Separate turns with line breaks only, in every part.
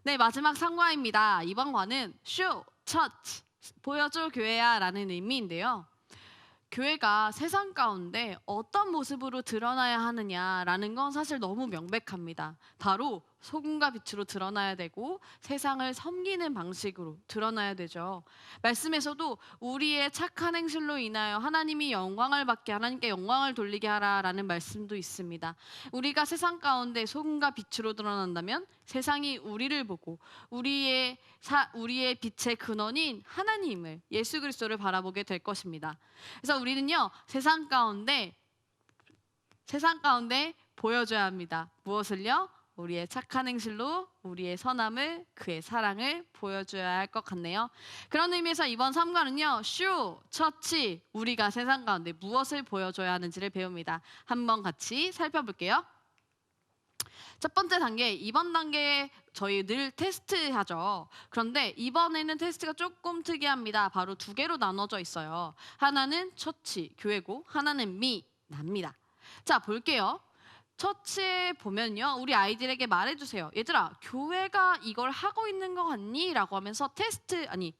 네, 마지막 상과입니다. 이번 과는 쇼, 처치, 보여줘 교회야 라는 의미인데요. 교회가 세상 가운데 어떤 모습으로 드러나야 하느냐라는 건 사실 너무 명백합니다. 바로 소금과 빛으로 드러나야 되고 세상을 섬기는 방식으로 드러나야 되죠. 말씀에서도 우리의 착한 행실로 인하여 하나님이 영광을 받게 하나님께 영광을 돌리게 하라라는 말씀도 있습니다. 우리가 세상 가운데 소금과 빛으로 드러난다면 세상이 우리를 보고 우리의 빛의 근원인 하나님을 예수 그리스도를 바라보게 될 것입니다. 그래서 우리는요 세상 가운데 보여줘야 합니다. 무엇을요? 우리의 착한 행실로 우리의 선함을 그의 사랑을 보여줘야 할 것 같네요. 그런 의미에서 이번 3과는요 쇼, 처치, 우리가 세상 가운데 무엇을 보여줘야 하는지를 배웁니다. 한번 같이 살펴볼게요. 첫 번째 단계, 이번 단계에 저희 늘 테스트 하죠. 그런데 이번에는 테스트가 조금 특이합니다. 바로 두 개로 나눠져 있어요. 하나는 처치, 교회고 하나는 미, 납니다. 자, 볼게요. 처치에 보면요. 우리 아이들에게 말해주세요. 얘들아, 교회가 이걸 하고 있는 거 같니? 라고 하면서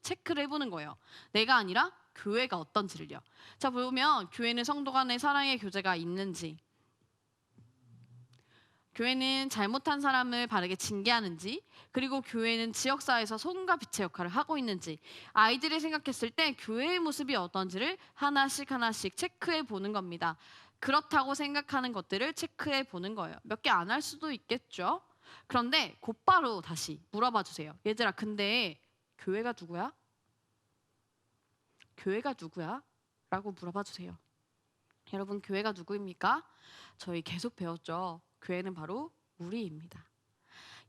체크를 해보는 거예요. 내가 아니라 교회가 어떤지를요. 자, 보면 교회는 성도 간의 사랑의 교제가 있는지, 교회는 잘못한 사람을 바르게 징계하는지, 그리고 교회는 지역사회에서 소금과 빛의 역할을 하고 있는지, 아이들이 생각했을 때 교회의 모습이 어떤지를 하나씩 하나씩 체크해 보는 겁니다. 그렇다고 생각하는 것들을 체크해 보는 거예요. 몇 개 안 할 수도 있겠죠. 그런데 곧바로 다시 물어봐 주세요. 얘들아, 근데 교회가 누구야? 교회가 누구야? 라고 물어봐 주세요. 여러분, 교회가 누구입니까? 저희 계속 배웠죠. 교회는 바로 우리입니다.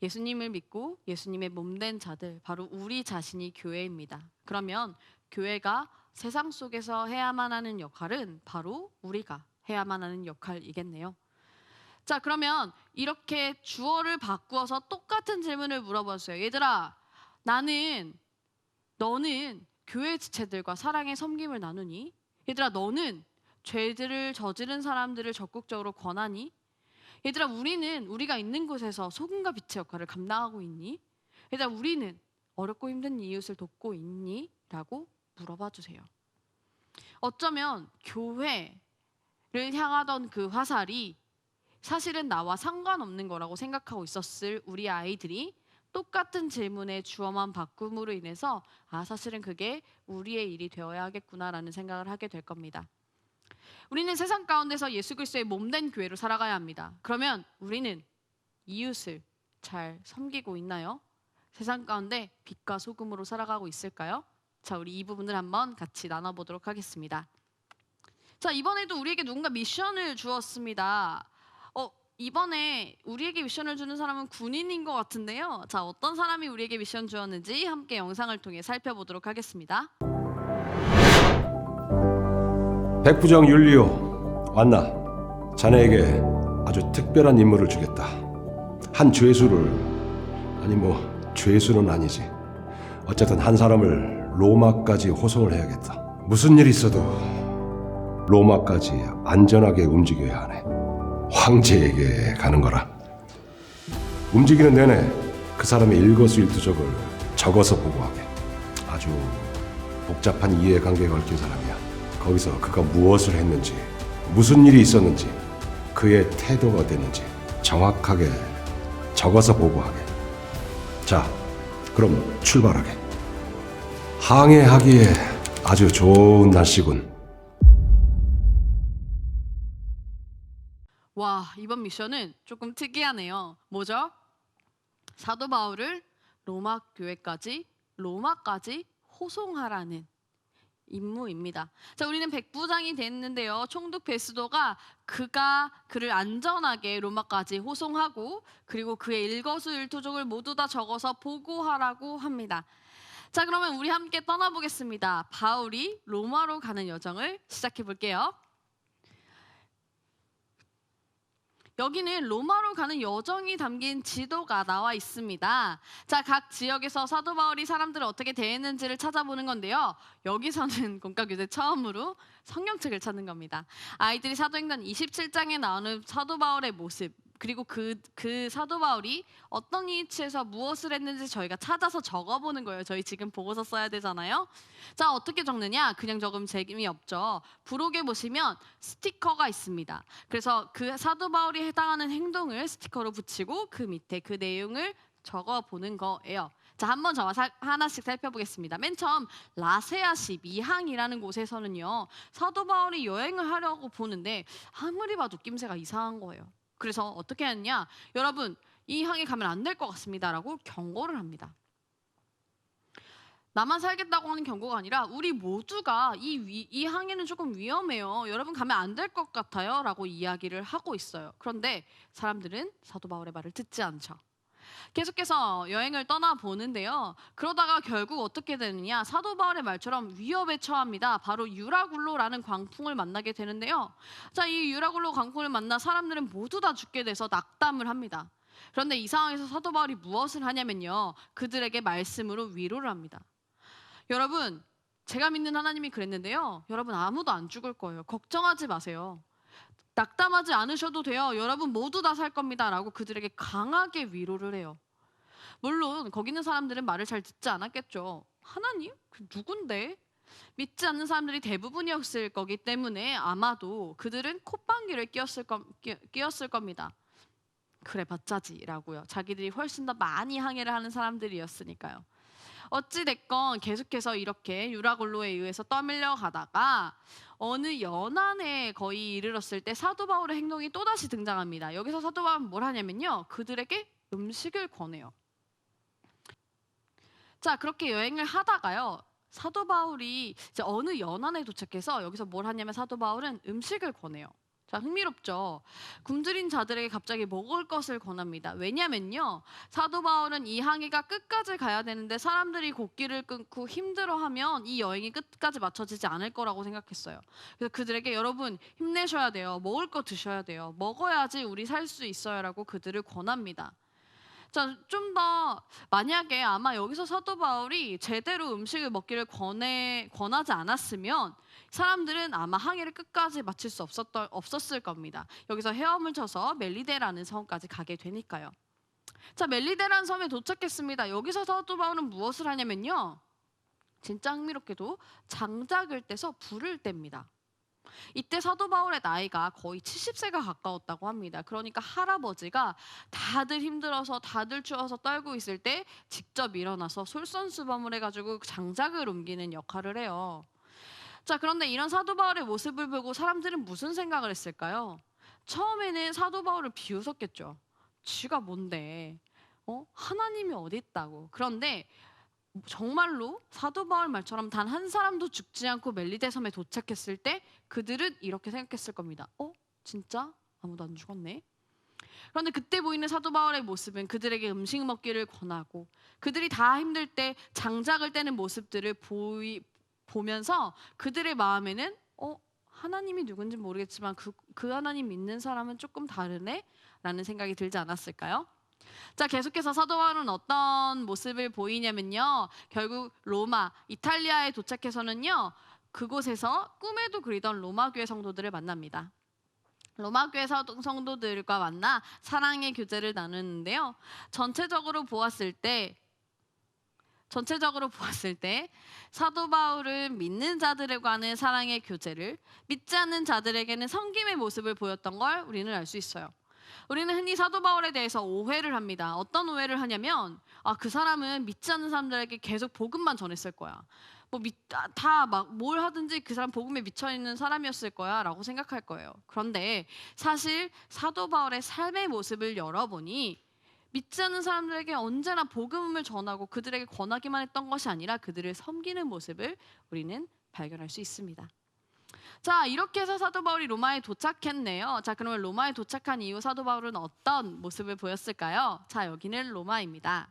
예수님을 믿고 예수님의 몸된 자들, 바로 우리 자신이 교회입니다. 그러면 교회가 세상 속에서 해야만 하는 역할은 바로 우리가 해야만 하는 역할이겠네요. 자, 그러면 이렇게 주어를 바꾸어서 똑같은 질문을 물어보세요. 얘들아, 너는 교회 지체들과 사랑의 섬김을 나누니? 얘들아, 너는 죄들을 저지른 사람들을 적극적으로 권하니? 얘들아, 우리가 있는 곳에서 소금과 빛의 역할을 감당하고 있니? 얘들아, 우리는 어렵고 힘든 이웃을 돕고 있니? 라고 물어봐 주세요. 어쩌면 교회를 향하던 그 화살이 사실은 나와 상관없는 거라고 생각하고 있었을 우리 아이들이 똑같은 질문의 주어만 바꿈으로 인해서 사실은 그게 우리의 일이 되어야 하겠구나라는 생각을 하게 될 겁니다. 우리는 세상 가운데서 예수 그리스도의 몸된 교회로 살아가야 합니다. 그러면 우리는 이웃을 잘 섬기고 있나요? 세상 가운데 빛과 소금으로 살아가고 있을까요? 자, 우리 이 부분을 한번 같이 나눠보도록 하겠습니다. 자, 이번에도 우리에게 누군가 미션을 주었습니다. 이번에 우리에게 미션을 주는 사람은 군인인 것 같은데요. 자, 어떤 사람이 우리에게 미션 주었는지 함께 영상을 통해 살펴보도록 하겠습니다.
백부장 율리오, 왔나? 자네에게 아주 특별한 임무를 주겠다. 한 죄수를, 죄수는 아니지. 어쨌든 한 사람을 로마까지 호송을 해야겠다. 무슨 일 있어도 로마까지 안전하게 움직여야 하네. 황제에게 가는 거라. 움직이는 내내 그 사람의 일거수일투족을 적어서 보고하게. 아주 복잡한 이해관계가 얽힌 사람이야. 거기서 그가 무엇을 했는지, 무슨 일이 있었는지, 그의 태도가 어땠는지 정확하게 적어서 보고하게. 자, 그럼 출발하게. 항해하기에 아주 좋은 날씨군.
와, 이번 미션은 조금 특이하네요. 뭐죠? 사도 바울을 로마까지 호송하라는 임무입니다. 자, 우리는 백부장이 됐는데요. 총독 베스도가 그를 안전하게 로마까지 호송하고, 그리고 그의 일거수일투족을 모두 다 적어서 보고하라고 합니다. 자, 그러면 우리 함께 떠나보겠습니다. 바울이 로마로 가는 여정을 시작해 볼게요. 여기는 로마로 가는 여정이 담긴 지도가 나와 있습니다. 자, 각 지역에서 사도 바울이 사람들을 어떻게 대했는지를 찾아보는 건데요. 여기서는 공과교재 처음으로 성경책을 찾는 겁니다. 아이들이 사도행전 27장에 나오는 사도 바울의 모습, 그리고 그 사도 바울이 어떤 위치에서 무엇을 했는지 저희가 찾아서 적어보는 거예요. 저희 지금 보고서 써야 되잖아요. 자, 어떻게 적느냐? 그냥 적으면 재미없죠. 부록에 보시면 스티커가 있습니다. 그래서 그 사도 바울이 해당하는 행동을 스티커로 붙이고 그 밑에 그 내용을 적어보는 거예요. 자, 한번 저와 하나씩 살펴보겠습니다. 맨 처음 라세아시 미항이라는 곳에서는요, 사도 바울이 여행을 하려고 보는데 아무리 봐도 낌새가 이상한 거예요. 그래서 어떻게 했냐? 여러분, 이 항에 가면 안 될 것 같습니다라고 경고를 합니다. 나만 살겠다고 하는 경고가 아니라 우리 모두가 이 항해는 조금 위험해요. 여러분 가면 안 될 것 같아요. 라고 이야기를 하고 있어요. 그런데 사람들은 사도 바울의 말을 듣지 않죠. 계속해서 여행을 떠나보는데요. 그러다가 결국 어떻게 되느냐. 사도 바울의 말처럼 위협에 처합니다. 바로 유라굴로라는 광풍을 만나게 되는데요. 자, 이 유라굴로 광풍을 만나 사람들은 모두 다 죽게 돼서 낙담을 합니다. 그런데 이 상황에서 사도 바울이 무엇을 하냐면요. 그들에게 말씀으로 위로를 합니다. 여러분, 제가 믿는 하나님이 그랬는데요. 여러분 아무도 안 죽을 거예요. 걱정하지 마세요. 낙담하지 않으셔도 돼요. 여러분 모두 다 살 겁니다. 라고 그들에게 강하게 위로를 해요. 물론 거기 있는 사람들은 말을 잘 듣지 않았겠죠. 하나님? 그 누군데? 믿지 않는 사람들이 대부분이었을 거기 때문에 아마도 그들은 콧방귀를 뀌었을 겁니다. 그래 봤자지라고요. 자기들이 훨씬 더 많이 항해를 하는 사람들이었으니까요. 어찌 됐건 계속해서 이렇게 유라굴로에 의해서 떠밀려 가다가 어느 연안에 거의 이르렀을 때 사도 바울의 행동이 또다시 등장합니다. 여기서 사도 바울은 뭘 하냐면요. 그들에게 음식을 권해요. 자, 그렇게 여행을 하다가요. 사도 바울이 이제 어느 연안에 도착해서 여기서 뭘 하냐면 사도 바울은 음식을 권해요. 자, 흥미롭죠. 굶주린 자들에게 갑자기 먹을 것을 권합니다. 왜냐면요. 사도 바울은 이 항해가 끝까지 가야 되는데 사람들이 곡기를 끊고 힘들어하면 이 여행이 끝까지 맞춰지지 않을 거라고 생각했어요. 그래서 그들에게 여러분 힘내셔야 돼요. 먹을 거 드셔야 돼요. 먹어야지 우리 살 수 있어요라고 그들을 권합니다. 자, 좀 더 만약에 아마 여기서 사도 바울이 제대로 음식을 먹기를 권하지 않았으면 사람들은 아마 항해를 끝까지 마칠 수 없었을 겁니다. 여기서 헤엄을 쳐서 멜리데라는 섬까지 가게 되니까요. 자, 멜리데라는 섬에 도착했습니다. 여기서 사도 바울은 무엇을 하냐면요. 진짜 흥미롭게도 장작을 떼서 불을 뗍니다. 이때 사도 바울의 나이가 거의 70세가 가까웠다고 합니다. 그러니까 할아버지가 다들 힘들어서 다들 추워서 떨고 있을 때 직접 일어나서 솔선수범을 해가지고 장작을 옮기는 역할을 해요. 자, 그런데 이런 사도 바울의 모습을 보고 사람들은 무슨 생각을 했을까요? 처음에는 사도 바울을 비웃었겠죠. 쥐가 뭔데? 하나님이 어디 있다고. 그런데 정말로 사도 바울 말처럼 단 한 사람도 죽지 않고 멜리데 섬에 도착했을 때 그들은 이렇게 생각했을 겁니다. 진짜? 아무도 안 죽었네. 그런데 그때 보이는 사도 바울의 모습은 그들에게 음식 먹기를 권하고 그들이 다 힘들 때 장작을 떼는 모습들을 보면서 그들의 마음에는 하나님이 누군지 모르겠지만 그 하나님 믿는 사람은 조금 다르네? 라는 생각이 들지 않았을까요? 자, 계속해서 사도 바울은 어떤 모습을 보이냐면요. 결국 로마, 이탈리아에 도착해서는요. 그곳에서 꿈에도 그리던 로마 교회 성도들을 만납니다. 로마 교회 성도들과 만나 사랑의 교제를 나누는데요. 전체적으로 보았을 때 사도 바울은 믿는 자들과는 사랑의 교제를, 믿지 않는 자들에게는 섬김의 모습을 보였던 걸 우리는 알 수 있어요. 우리는 흔히 사도 바울에 대해서 오해를 합니다. 어떤 오해를 하냐면 그 사람은 믿지 않는 사람들에게 계속 복음만 전했을 거야. 다 막 뭘 하든지 그 사람 복음에 미쳐 있는 사람이었을 거야라고 생각할 거예요. 그런데 사실 사도 바울의 삶의 모습을 열어보니 믿지 않는 사람들에게 언제나 복음을 전하고 그들에게 권하기만 했던 것이 아니라 그들을 섬기는 모습을 우리는 발견할 수 있습니다. 자, 이렇게 해서 사도 바울이 로마에 도착했네요. 자, 그러면 로마에 도착한 이후 사도 바울은 어떤 모습을 보였을까요? 자, 여기는 로마입니다.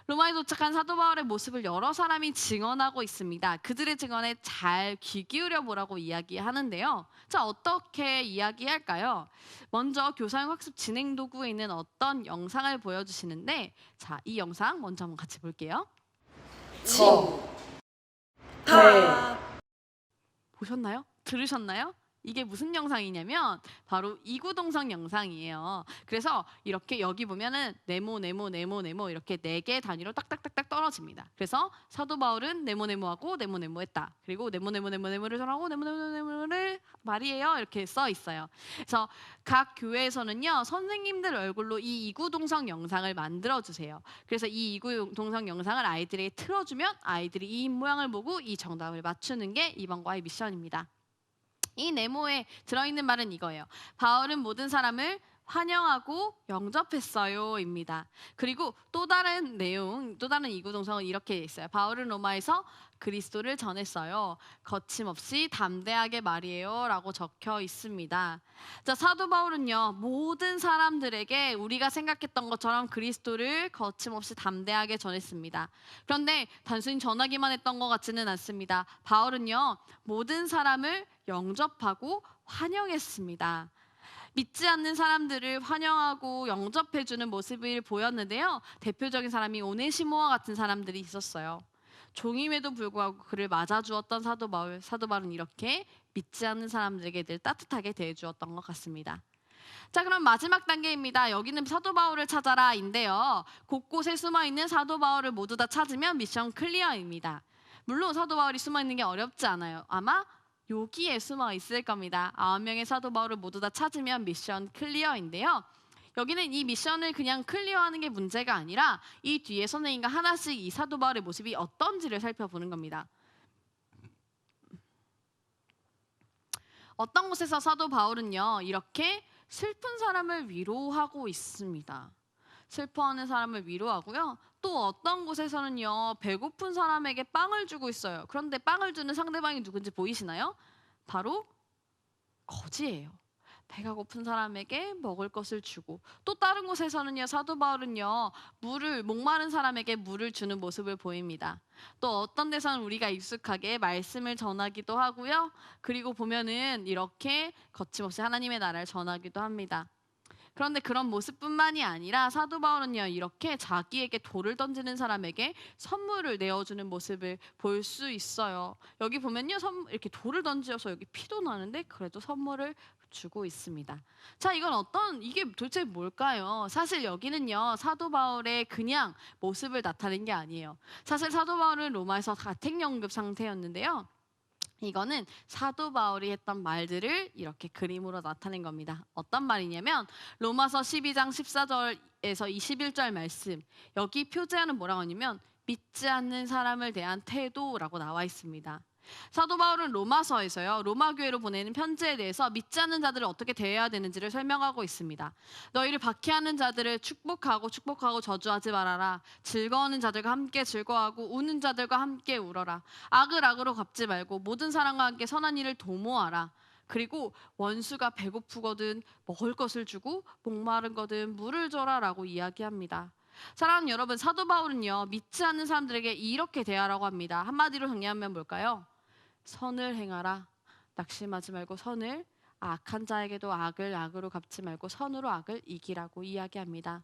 로마에 도착한 사도 바울의 모습을 여러 사람이 증언하고 있습니다. 그들의 증언에 잘 귀 기울여 보라고 이야기하는데요. 자, 어떻게 이야기할까요? 먼저 교사형 학습 진행 도구에 있는 어떤 영상을 보여주시는데, 자, 이 영상 먼저 한번 같이 볼게요.
다
보셨나요? 들으셨나요? 이게 무슨 영상이냐면 바로 이구동성 영상이에요. 그래서 이렇게 여기 보면은 네모 이렇게 4개 단위로 딱딱딱딱 떨어집니다. 그래서 사도 바울은 네모하고 네모했다. 그리고 네모를 전하고 네모를 말이에요. 이렇게 써 있어요. 그래서 각 교회에서는요 선생님들 얼굴로 이 이구동성 영상을 만들어 주세요. 그래서 이 이구동성 영상을 아이들에게 틀어주면 아이들이 이 모양을 보고 이 정답을 맞추는 게 이번 과의 미션입니다. 이 네모에 들어있는 말은 이거예요. 바울은 모든 사람을 환영하고 영접했어요입니다. 그리고 또 다른 내용, 또 다른 이구동성은 이렇게 있어요. 바울은 로마에서 그리스도를 전했어요. 거침없이 담대하게 말이에요 라고 적혀 있습니다. 자, 사도 바울은요 모든 사람들에게 우리가 생각했던 것처럼 그리스도를 거침없이 담대하게 전했습니다. 그런데 단순히 전하기만 했던 것 같지는 않습니다. 바울은요 모든 사람을 영접하고 환영했습니다. 믿지 않는 사람들을 환영하고 영접해주는 모습을 보였는데요. 대표적인 사람이 오네시모와 같은 사람들이 있었어요. 종임에도 불구하고 그를 맞아주었던 사도 바울은 이렇게 믿지 않는 사람들에게 늘 따뜻하게 대해주었던 것 같습니다. 자, 그럼 마지막 단계입니다. 여기는 사도 바울을 찾아라인데요. 곳곳에 숨어있는 사도 바울을 모두 다 찾으면 미션 클리어입니다. 물론 사도 바울이 숨어있는 게 어렵지 않아요. 아마 여기에 숨어 있을 겁니다. 9명의 사도 바울을 모두 다 찾으면 미션 클리어인데요. 여기는 이 미션을 그냥 클리어하는 게 문제가 아니라 이 뒤에 선생님과 하나씩 이 사도 바울의 모습이 어떤지를 살펴보는 겁니다. 어떤 곳에서 사도 바울은요 이렇게 슬픈 사람을 위로하고 있습니다. 슬퍼하는 사람을 위로하고요. 또 어떤 곳에서는요 배고픈 사람에게 빵을 주고 있어요. 그런데 빵을 주는 상대방이 누군지 보이시나요? 바로 거지예요. 배가 고픈 사람에게 먹을 것을 주고, 또 다른 곳에서는요 사도 바울은요 목마른 사람에게 물을 주는 모습을 보입니다. 또 어떤 데서는 우리가 익숙하게 말씀을 전하기도 하고요. 그리고 보면은 이렇게 거침없이 하나님의 나라를 전하기도 합니다. 그런데 그런 모습뿐만이 아니라 사도 바울은요 이렇게 자기에게 돌을 던지는 사람에게 선물을 내어주는 모습을 볼 수 있어요. 여기 보면요 이렇게 돌을 던져서 여기 피도 나는데 그래도 선물을 주고 있습니다. 자, 이게 도대체 뭘까요? 사실 여기는요 사도 바울의 그냥 모습을 나타낸 게 아니에요. 사실 사도 바울은 로마에서 가택연금 상태였는데요. 이거는 사도 바울이 했던 말들을 이렇게 그림으로 나타낸 겁니다. 어떤 말이냐면 로마서 12장 14절에서 21절 말씀, 여기 표제하는 뭐라고 하냐면 믿지 않는 사람을 대한 태도라고 나와 있습니다. 사도 바울은 로마서에서요 로마 교회로 보내는 편지에 대해서 믿지 않는 자들을 어떻게 대해야 되는지를 설명하고 있습니다. 너희를 박해하는 자들을 축복하고 저주하지 말아라. 즐거워하는 자들과 함께 즐거워하고 우는 자들과 함께 울어라. 악을 악으로 갚지 말고 모든 사람과 함께 선한 일을 도모하라. 그리고 원수가 배고프거든 먹을 것을 주고 목마른거든 물을 줘라라고 이야기합니다. 사랑하는 여러분, 사도 바울은요 믿지 않는 사람들에게 이렇게 대하라고 합니다. 한마디로 정리하면 뭘까요? 선을 행하라. 낙심하지 말고 선을, 악한 자에게도 악을 악으로 갚지 말고 선으로 악을 이기라고 이야기합니다.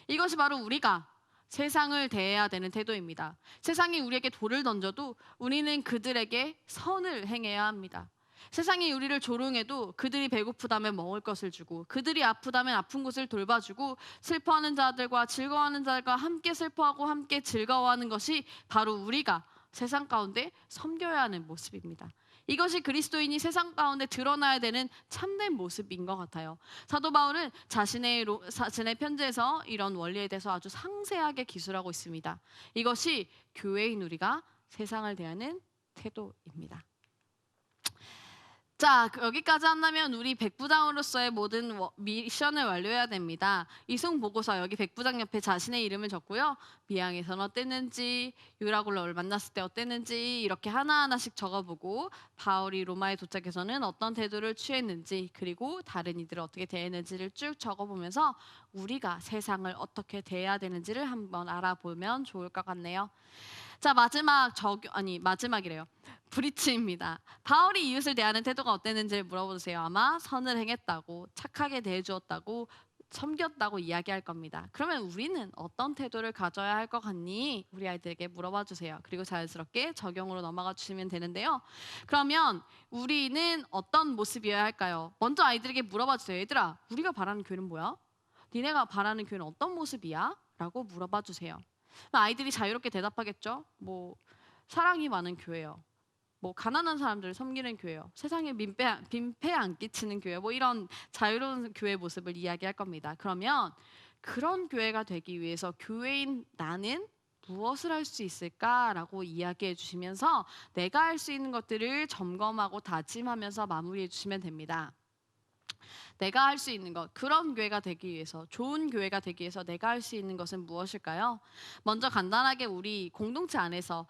이것이 바로 우리가 세상을 대해야 되는 태도입니다. 세상이 우리에게 돌을 던져도 우리는 그들에게 선을 행해야 합니다. 세상이 우리를 조롱해도 그들이 배고프다면 먹을 것을 주고, 그들이 아프다면 아픈 곳을 돌봐주고, 슬퍼하는 자들과 즐거워하는 자들과 함께 슬퍼하고 함께 즐거워하는 것이 바로 우리가 세상 가운데 섬겨야 하는 모습입니다. 이것이 그리스도인이 세상 가운데 드러나야 되는 참된 모습인 것 같아요. 사도 바울은 자신의 편지에서 이런 원리에 대해서 아주 상세하게 기술하고 있습니다. 이것이 교회인 우리가 세상을 대하는 태도입니다. 자, 여기까지 한다면 우리 백부장으로서의 모든 미션을 완료해야 됩니다. 이승 보고서 여기 백부장 옆에 자신의 이름을 적고요. 미양에서는 어땠는지, 유라굴로를 만났을 때 어땠는지 이렇게 하나하나씩 적어보고, 바울이 로마에 도착해서는 어떤 태도를 취했는지, 그리고 다른 이들을 어떻게 대했는지를 쭉 적어보면서 우리가 세상을 어떻게 대해야 되는지를 한번 알아보면 좋을 것 같네요. 자, 마지막이래요. 브리치입니다. 바울이 이웃을 대하는 태도가 어땠는지를 물어보세요. 아마 선을 행했다고, 착하게 대해주었다고, 섬겼다고 이야기할 겁니다. 그러면 우리는 어떤 태도를 가져야 할 것 같니? 우리 아이들에게 물어봐 주세요. 그리고 자연스럽게 적용으로 넘어가 주시면 되는데요. 그러면 우리는 어떤 모습이어야 할까요? 먼저 아이들에게 물어봐 주세요. 얘들아, 우리가 바라는 교회는 뭐야? 니네가 바라는 교회는 어떤 모습이야? 라고 물어봐 주세요. 아이들이 자유롭게 대답하겠죠. 뭐 사랑이 많은 교회요. 뭐 가난한 사람들을 섬기는 교회요. 세상에 민폐 안 끼치는 교회. 뭐 이런 자유로운 교회 모습을 이야기할 겁니다. 그러면 그런 교회가 되기 위해서 교회인 나는 무엇을 할 수 있을까라고 이야기해 주시면서 내가 할 수 있는 것들을 점검하고 다짐하면서 마무리해 주시면 됩니다. 내가 할 수 있는 것, 그런 교회가 되기 위해서, 좋은 교회가 되기 위해서 내가 할 수 있는 것은 무엇일까요? 먼저 간단하게 우리 공동체 안에서,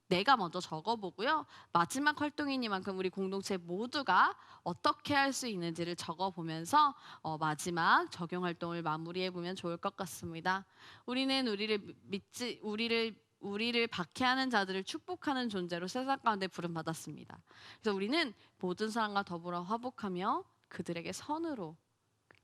내가 먼저 적어보고요. 마지막 활동이니만큼 우리 공동체 모두가 어떻게 할 수 있는지를 적어보면서 마지막 적용 활동을 마무리해 보면 좋을 것 같습니다. 우리는 우리를 박해하는 자들을 축복하는 존재로 세상 가운데 부름받았습니다. 그래서 우리는 모든 사람과 더불어 화목하며 그들에게 선으로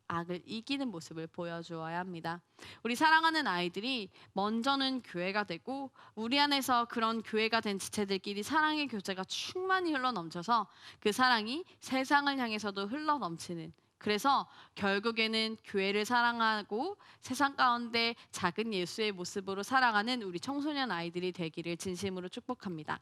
악을 이기는 모습을 보여주어야 합니다. 우리 사랑하는 아이들이 먼저는 교회가 되고 우리 안에서 그런 교회가 된 지체들끼리 사랑의 교제가 충만히 흘러넘쳐서 그 사랑이 세상을 향해서도 흘러넘치는, 그래서 결국에는 교회를 사랑하고 세상 가운데 작은 예수의 모습으로 살아가는 우리 청소년 아이들이 되기를 진심으로 축복합니다.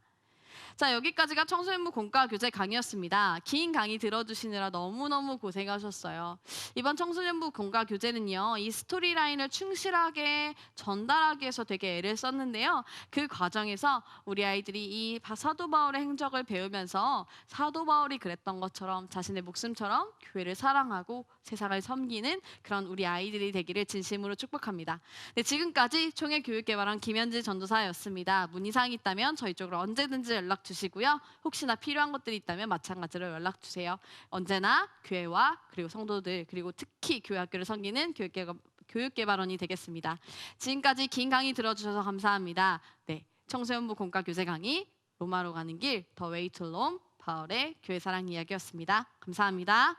자, 여기까지가 청소년부 공과 교재 강의였습니다. 긴 강의 들어주시느라 너무너무 고생하셨어요. 이번 청소년부 공과 교재는요, 이 스토리라인을 충실하게 전달하기 위해서 되게 애를 썼는데요. 그 과정에서 우리 아이들이 이 사도 바울의 행적을 배우면서 사도 바울이 그랬던 것처럼 자신의 목숨처럼 교회를 사랑하고 세상을 섬기는 그런 우리 아이들이 되기를 진심으로 축복합니다. 네, 지금까지 총회교육개발원 김현지 전도사였습니다. 문의사항이 있다면 저희 쪽으로 언제든지 연락 주시고요. 혹시나 필요한 것들이 있다면 마찬가지로 연락 주세요. 언제나 교회와 그리고 성도들, 그리고 특히 교회 학교를 섬기는 교육개발원이 되겠습니다. 지금까지 긴 강의 들어주셔서 감사합니다. 네, 청소년부 공과 교재 강의 로마로 가는 길 더 웨이 투 롬 바울의 교회 사랑 이야기였습니다. 감사합니다.